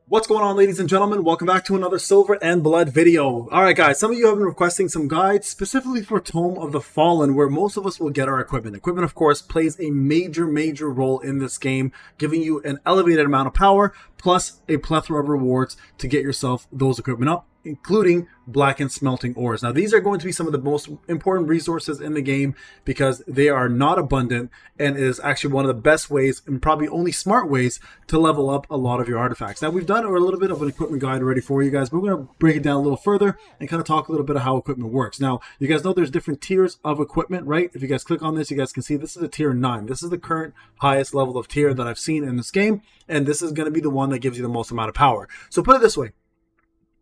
What's going on, ladies and gentlemen? Welcome back to another Silver and Blood video. Alright guys, some of you have been requesting some guides specifically for Tome of the Fallen, where most of us will get our equipment. Equipment, of course, plays a major role in this game, giving you an elevated amount of power, plus a plethora of rewards to get yourself those equipment up, including blackened smelting ores. Now, these are going to be some of the most important resources in the game because they are not abundant and is actually one of the best ways and probably only smart ways to level up a lot of your artifacts. Now, we've done a little bit of an equipment guide already for you guys, but we're going to break it down a little further and kind of talk a little bit of how equipment works. Now, you guys know there's different tiers of equipment, right? If you guys click on this, you guys can see this is a tier 9. This is the current highest level of tier that I've seen in this game, and this is going to be the one that gives you the most amount of power. So put it this way.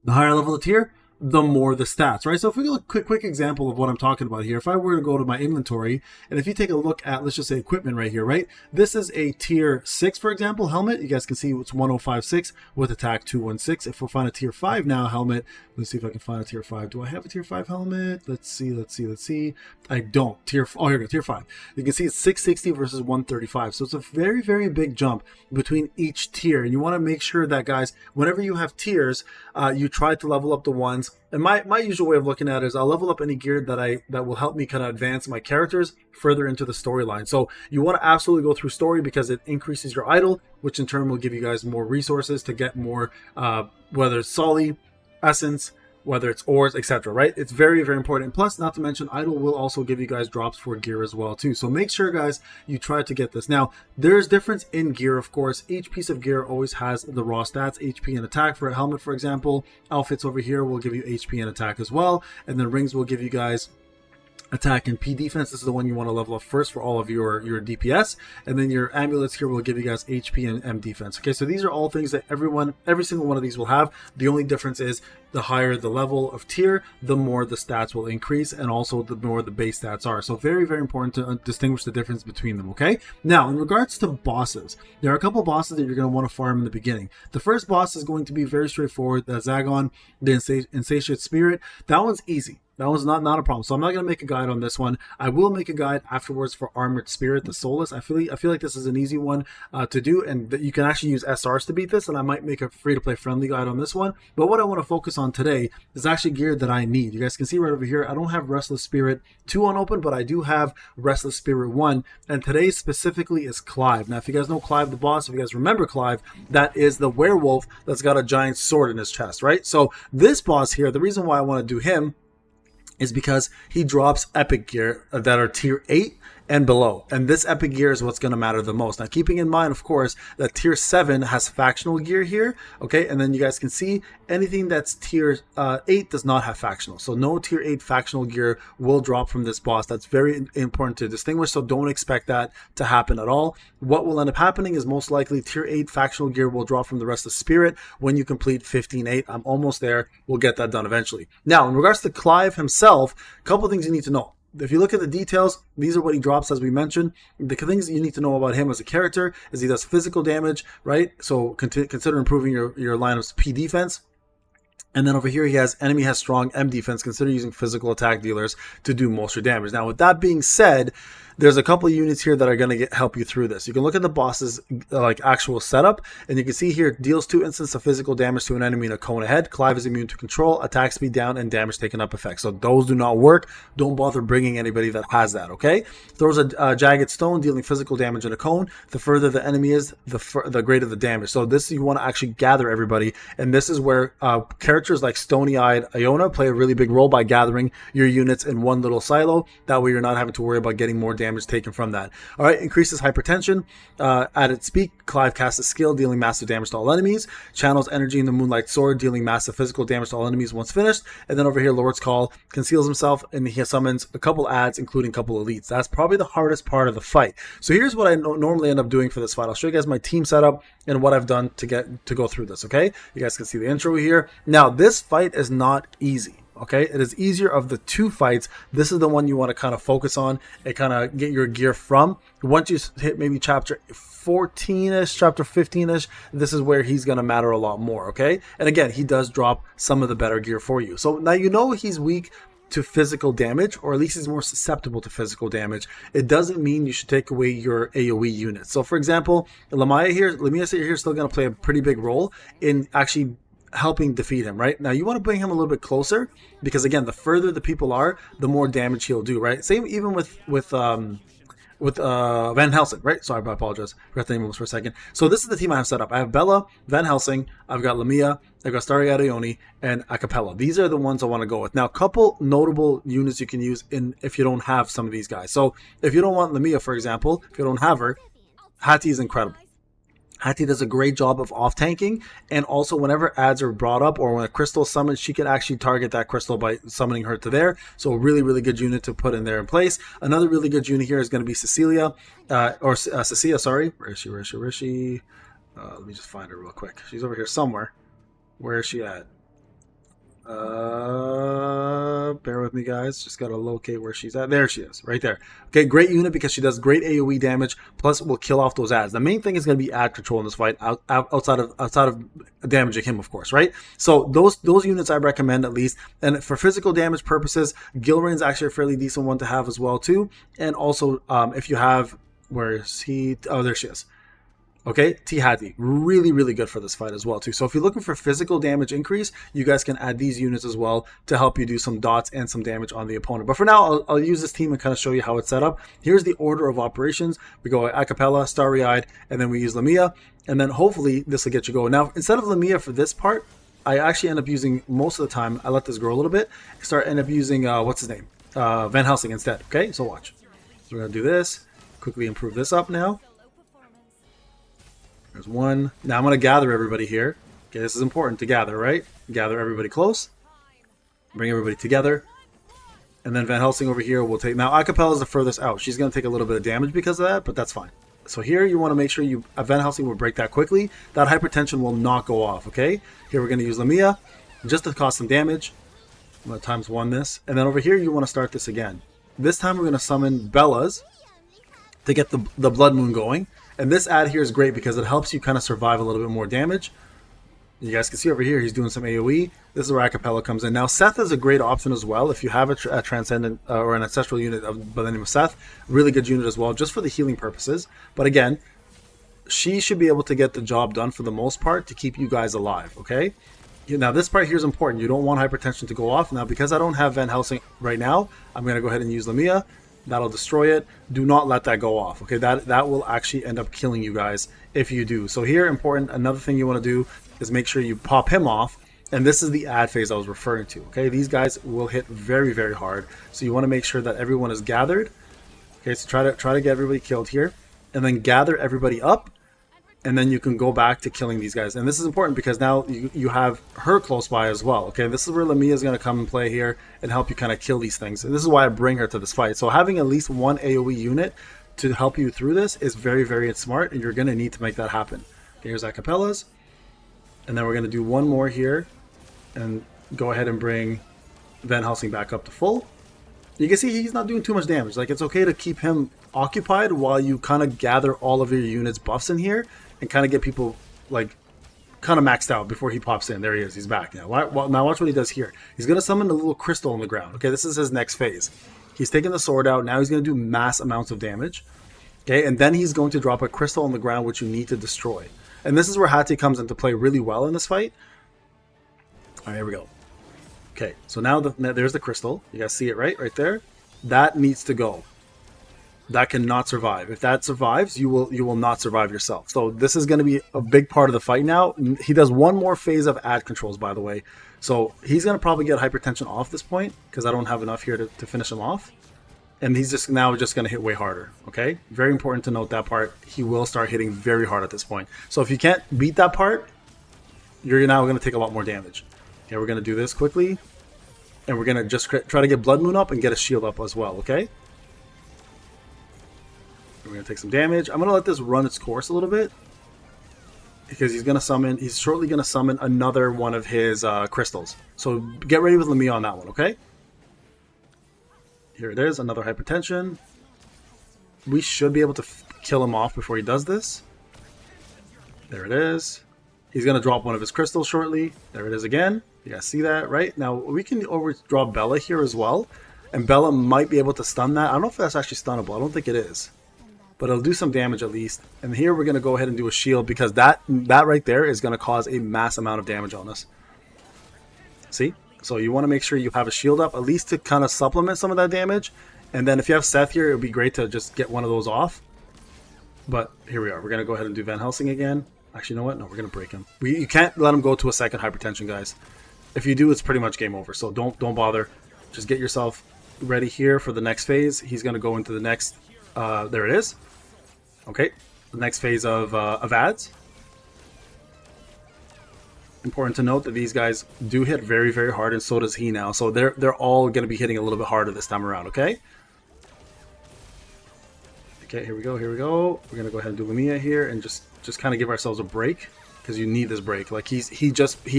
The higher level of tier, the more the stats, right? So if we look quick example of what I'm talking about here, if I were to go to my inventory, and if you take a look at, let's just say equipment right here, right? This is a tier 6, for example, helmet. You guys can see it's 1056 with attack 216. If we'll find a tier 5 now helmet, let's see if I can find a tier 5. Do I have a tier 5 helmet? Let's see. I don't. Oh, here we go, tier 5. You can see it's 660 versus 135. So it's a very big jump between each tier. And you want to make sure that, guys, whenever you have tiers, you try to level up the ones. And my usual way of looking at it is I'll level up any gear that will help me kind of advance my characters further into the storyline. So you want to absolutely go through story because it increases your idle, which in turn will give you guys more resources to get more, whether it's Solly, Essence, whether it's ores, etc., right? It's very important. Plus, not to mention, idle will also give you guys drops for gear as well too. So make sure, guys, you try to get this. Now, there's difference in gear, of course. Each piece of gear always has the raw stats, HP and attack. For a helmet, for example, outfits over here will give you HP and attack as well, and then rings will give you guys attack and P defense. This is the one you want to level up first for all of your DPS, and then your amulets here will give you guys HP and M defense. Okay, so these are all things that every single one of these will have. The only difference is the higher the level of tier, the more the stats will increase, and also the more the base stats are. So very important to distinguish the difference between them. Okay, now in regards to bosses, there are a couple bosses that you're going to want to farm in the beginning. The first boss is going to be very straightforward. The Zagon, the Insatiate Spirit. That one's easy. That was not a problem. So I'm not going to make a guide on this one. I will make a guide afterwards for Armored Spirit, the Soulless. I feel like this is an easy one to do, and that you can actually use SRs to beat this, and I might make a free-to-play friendly guide on this one. But what I want to focus on today is actually gear that I need. You guys can see right over here, I don't have Restless Spirit 2 on open, but I do have Restless Spirit 1, and today specifically is Clive. Now, if you guys know Clive the boss, if you guys remember Clive, that is the werewolf that's got a giant sword in his chest, right? So this boss here, the reason why I want to do him is because he drops epic gear that are tier 8 and below, and this epic gear is what's going to matter the most. Now, keeping in mind, of course, that tier 7 has factional gear here, okay, and then you guys can see anything that's tier 8 does not have factional, so no tier 8 factional gear will drop from this boss. That's very important to distinguish, so don't expect that to happen at all. What will end up happening is most likely tier 8 factional gear will drop from the Restless Spirit when you complete 15-8. I'm almost there. We'll get that done eventually. Now, in regards to Clive himself, a couple things you need to know. If you look at the details, these are what he drops, as we mentioned. The things that you need to know about him as a character is he does physical damage, right? So consider improving your line of P defense. And then over here, enemy has strong M defense. Consider using physical attack dealers to do most of your damage. Now, with that being said, there's a couple of units here that are going to help you through this. You can look at the boss's like actual setup, and you can see here, deals 2 instances of physical damage to an enemy in a cone ahead. Clive is immune to control, attack speed down, and damage taken up effects. So those do not work. Don't bother bringing anybody that has that, okay? Throws a jagged stone, dealing physical damage in a cone. The further the enemy is, the greater the damage. So this, you want to actually gather everybody, and this is where characters like Stony-Eyed Iona play a really big role by gathering your units in one little silo. That way you're not having to worry about getting more damage taken from that. All right, increases hypertension. At its peak, Clive casts a skill dealing massive damage to all enemies. Channels energy in the Moonlight Sword, dealing massive physical damage to all enemies once finished. And then over here, Lord's Call conceals himself, and he summons a couple adds, including a couple elites. That's probably the hardest part of the fight. So here's what I normally end up doing for this fight. I'll show you guys my team setup and what I've done to go through this. Okay, you guys can see the intro here. Now, this fight is not easy. Okay, it is easier of the 2 fights. This is the one you want to kind of focus on and kind of get your gear from. Once you hit maybe chapter 14-ish, chapter 15-ish, this is where he's going to matter a lot more, okay? And again, he does drop some of the better gear for you. So now you know he's weak to physical damage, or at least he's more susceptible to physical damage, it doesn't mean you should take away your AoE units. So for example, Lamia here is still going to play a pretty big role in actually helping defeat him, right? Now you want to bring him a little bit closer, because again, the further the people are, the more damage he'll do, right? Same even with Van Helsing, right? Sorry, I apologize. Forgot the name of this for a second. So this is the team I have set up. I have Bella, Van Helsing, I've got Lamia, I've got Starry Arioni, and Acapella. These are the ones I want to go with. Now, a couple notable units you can use if you don't have some of these guys. So if you don't want Lamia, for example, if you don't have her, Hattie is incredible. Hattie does a great job of off-tanking, and also whenever ads are brought up or when a crystal is summoned, she can actually target that crystal by summoning her to there. So a really, really good unit to put in there in place. Another really good unit here is going to be Cecilia, Cecilia, sorry. Where is she? Let me just find her real quick. She's over here somewhere. Where is she at? Bear with me, guys. Just gotta locate where she's at. There she is, right there. Okay, great unit because she does great AoE damage. Plus, will kill off those ads. The main thing is gonna be ad control in this fight, outside of damaging him, of course, right? So those units I recommend at least. And for physical damage purposes, Gilrain's actually a fairly decent one to have as well too. And also, if you have, where is he? Oh, there she is. Okay, T-Hattie, really, really good for this fight as well too. So if you're looking for physical damage increase, you guys can add these units as well to help you do some dots and some damage on the opponent. But for now, I'll use this team and kind of show you how it's set up. Here's the order of operations. We go Acapella, Starry-Eyed, and then we use Lamia. And then hopefully this will get you going. Now, instead of Lamia for this part, I actually end up using, most of the time, I let this grow a little bit. End up using, what's his name? Van Helsing instead, okay? So watch. So we're going to do this. Quickly improve this up now. There's one. Now I'm going to gather everybody here. Okay, this is important to gather, right? Gather everybody close. Bring everybody together. And then Van Helsing over here will take... Now, Acapella is the furthest out. She's going to take a little bit of damage because of that, but that's fine. So here you want to make sure Van Helsing will break that quickly. That hypertension will not go off, okay? Here we're going to use Lamia just to cause some damage. I'm going to times 1 this. And then over here you want to start this again. This time we're going to summon Bella's to get the Blood Moon going. And this ad here is great because it helps you kind of survive a little bit more damage. You guys can see over here, he's doing some AoE. This is where Acapella comes in. Now, Seth is a great option as well. If you have a Transcendent or an Ancestral unit by the name of Seth, really good unit as well, just for the healing purposes. But again, she should be able to get the job done for the most part to keep you guys alive, okay? Now, this part here is important. You don't want hypertension to go off. Now, because I don't have Van Helsing right now, I'm going to go ahead and use Lamia. That'll destroy it. Do not let that go off. Okay, that will actually end up killing you guys if you do. So here, important, another thing you want to do is make sure you pop him off. And this is the ad phase I was referring to. Okay, these guys will hit very, very hard. So you want to make sure that everyone is gathered. Okay, so try to get everybody killed here, and then gather everybody up. And then you can go back to killing these guys. And this is important because now you have her close by as well. Okay, this is where Lamia is going to come and play here and help you kind of kill these things. And this is why I bring her to this fight. So having at least one AoE unit to help you through this is very, very smart. And you're going to need to make that happen. Okay, here's Acapella's. And then we're going to do one more here. And go ahead and bring Van Helsing back up to full. You can see he's not doing too much damage. Like, it's okay to keep him occupied while you kind of gather all of your units' buffs in here. And kind of get people, like, kind of maxed out before he pops in. There he is. He's back now. Now watch what he does here. He's going to summon a little crystal on the ground. Okay, this is his next phase. He's taking the sword out. Now he's going to do mass amounts of damage. Okay, and then he's going to drop a crystal on the ground, which you need to destroy. And this is where Hattie comes into play really well in this fight. All right, here we go. Okay, so now there's the crystal. You guys see it, right? Right there. That needs to go. That cannot survive. If that survives, you will not survive yourself. So this is going to be a big part of the fight now. He does one more phase of ad controls, by the way. So he's going to probably get hypertension off this point because I don't have enough here to finish him off. And he's just going to hit way harder. Okay? Very important to note that part. He will start hitting very hard at this point. So if you can't beat that part, you're now going to take a lot more damage. Okay, we're going to do this quickly. And we're going to just try to get Blood Moon up and get a shield up as well. Okay? We're going to take some damage. I'm going to let this run its course a little bit. Because he's shortly going to summon another one of his crystals. So get ready with Lamia on that one, okay? Here it is, another hypertension. We should be able to kill him off before he does this. There it is. He's going to drop one of his crystals shortly. There it is again. You guys see that, right? Now, we can overdraw Bella here as well. And Bella might be able to stun that. I don't know if that's actually stunnable. I don't think it is. But it'll do some damage at least. And here we're going to go ahead and do a shield because that right there is going to cause a mass amount of damage on us. See? So you want to make sure you have a shield up at least to kind of supplement some of that damage. And then if you have Seth here, it would be great to just get one of those off. But here we are. We're going to go ahead and do Van Helsing again. Actually, you know what? No, we're going to break him. You can't let him go to a second hypertension, guys. If you do, it's pretty much game over. So don't bother. Just get yourself ready here for the next phase. He's going to go into the next... there it is. Okay. The next phase of ads. Important to note that these guys do hit very, very hard, and so does he now. So they're all going to be hitting a little bit harder this time around, okay? Okay, here we go, here we go. We're going to go ahead and do Lumia here and just kind of give ourselves a break because you need this break. Like he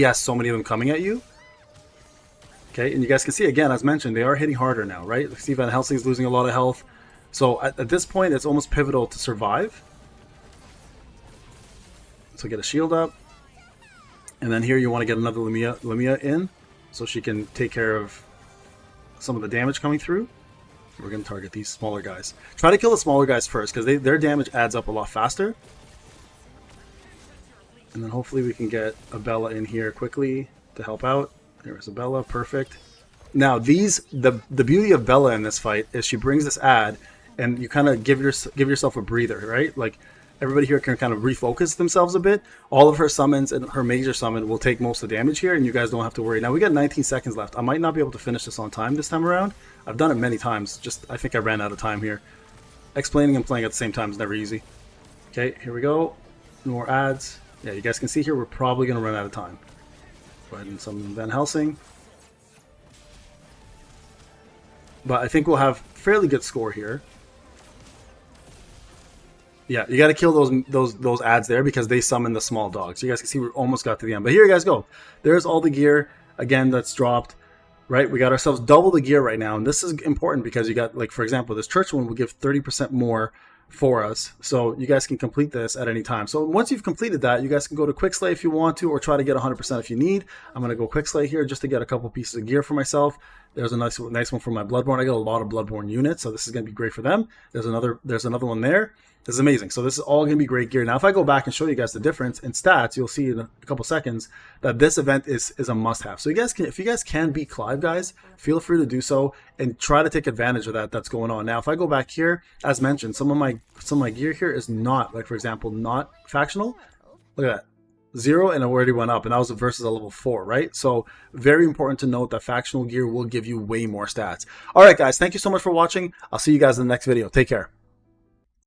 has so many of them coming at you. Okay, and you guys can see again, as mentioned, they are hitting harder now, right? Like, see Van Helsing's losing a lot of health. So at this point, it's almost pivotal to survive. So get a shield up. And then here you want to get another Lumia in so she can take care of some of the damage coming through. We're going to target these smaller guys. Try to kill the smaller guys first because their damage adds up a lot faster. And then hopefully we can get a Bella in here quickly to help out. There's a Bella, perfect. Now the beauty of Bella in this fight is she brings this ad and you kind of give yourself a breather, right? Like everybody here can kind of refocus themselves a bit. All of her summons and her major summon will take most of the damage here and you guys don't have to worry. Now we got 19 seconds left. I might not be able to finish this on time this time around. I've done it many times. Just I think I ran out of time here. Explaining and playing at the same time is never easy. Okay, here we go. More ads. Yeah, you guys can see here we're probably going to run out of time. Go ahead and summon Van Helsing. But I think we'll have fairly good score here. Yeah, you got to kill those ads there because they summon the small dogs. You guys can see we almost got to the end. But here you guys go. There's all the gear, again, that's dropped. Right, we got ourselves double the gear right now. And this is important because you got, like, for example, this church one will give 30% more for us. So you guys can complete this at any time. So once you've completed that, you guys can go to Quick Slay if you want to, or try to get 100% if you need. I'm going to go Quick Slay here just to get a couple pieces of gear for myself. There's a nice one for my Bloodborne. I got a lot of Bloodborne units, so this is going to be great for them. There's another one there. This is amazing. So this is all going to be great gear. Now, if I go back and show you guys the difference in stats, you'll see in a couple seconds that this event is a must-have. So you guys can, if you guys can beat Clive, guys, feel free to do so and try to take advantage of that's going on. Now, if I go back here, as mentioned, some of my gear here is not, like for example, not factional. Look at that. 0 and it already went up, and that was versus a level 4, right? So very important to note that factional gear will give you way more stats. All right, guys, thank you so much for watching. I'll see you guys in the next video. Take care.